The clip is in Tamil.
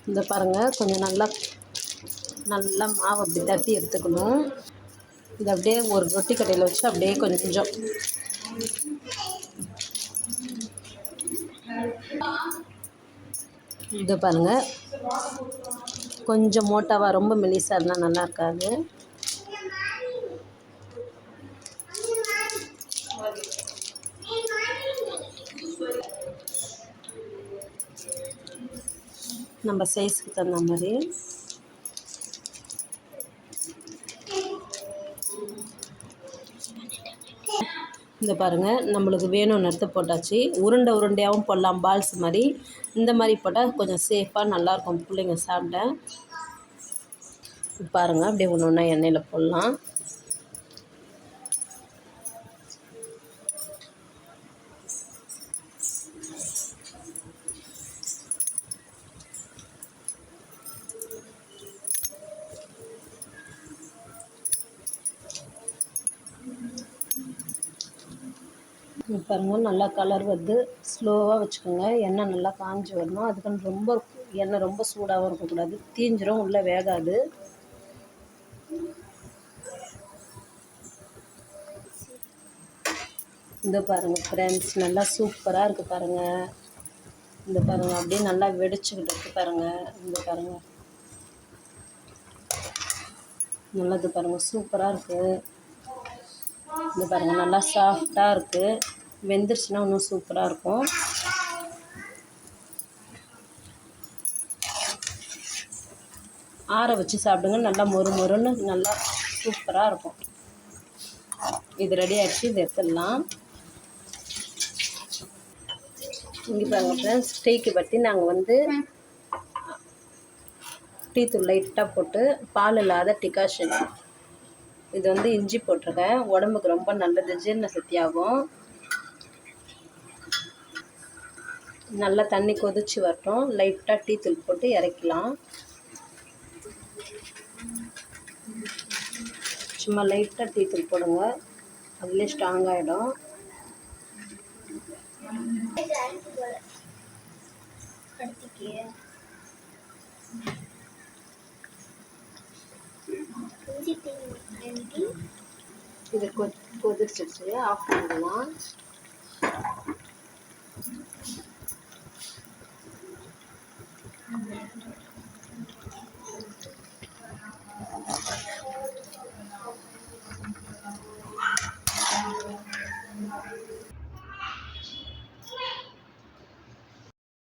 இந்த பாருங்கள், கொஞ்சம் நல்லா மாவு அப்படி தட்டி எடுத்துக்கணும். இது அப்படியே ஒரு ரொட்டி கட்டையில் வச்சு அப்படியே கொஞ்சம் இது பாருங்கள், கொஞ்சம் மோட்டாவாக ரொம்ப மெலிசாக இருந்தால் நல்லா இருக்காது. நம்ம சைஸ்க்கு தகுந்த மாதிரி இந்த பாருங்கள், நம்மளுக்கு வேணும்னு எடுத்து போட்டாச்சு. உருண்டையாகவும் போடலாம், பால்ஸ் மாதிரி. இந்த மாதிரி போட்டால் கொஞ்சம் சேஃபாக நல்லாயிருக்கும் பிள்ளைங்க சாப்பிட. பாருங்கள், அப்படியே ஒன்று ஒன்றா எண்ணெயில் போடலாம். பாருங்கள், நல்லா கலர் வருது. ஸ்லோவாக வச்சுக்கோங்க, எண்ணெய் நல்லா காஞ்சி வரணும். அதுக்குன்னு எண்ணெய் ரொம்ப சூடாகவும் இருக்கக்கூடாது, தீஞ்சிரும், உள்ளே வேகாது. இந்த பாருங்கள் ஃப்ரெண்ட்ஸ், நல்லா சூப்பராக இருக்குது பாருங்கள். இந்த பாருங்கள், அப்படியே நல்லா வெடிச்சுக்கிட்டு இருக்குது பாருங்கள். இந்த பாருங்கள், நல்லது பாருங்கள், சூப்பராக இருக்குது. இந்த பாருங்கள், நல்லா சாஃப்டாக இருக்குது. வெந்துருச்சுன்னா இன்னும் சூப்பராக இருக்கும். ஆற வச்சு சாப்பிடுங்க, நல்லா மொறுன்னு நல்லா சூப்பராக இருக்கும். இது ரெடி ஆகிடுச்சு, இது எடுத்துடலாம். இங்கே பாருங்கள் ஃப்ரெண்ட்ஸ், டீக்கு பற்றி நாங்கள் டீ தூள் லைட்டாக போட்டு, பால் இல்லாத டிகாஷன். இது இஞ்சி போட்டிருக்கேன், உடம்புக்கு ரொம்ப நல்லது, ஜீரண சக்தி ஆகும். நல்லா தண்ணி கொதிச்சு வரட்டும், லைட்டாக டீ தூள் போட்டு இறக்கலாம். சும்மா லைட்டாக டீ தூள் போடுங்க, அதுலேயே ஸ்ட்ராங் ஆகிடும். இது கொதிச்சிருச்சு, ஆஃப் பண்ணிடலாம்.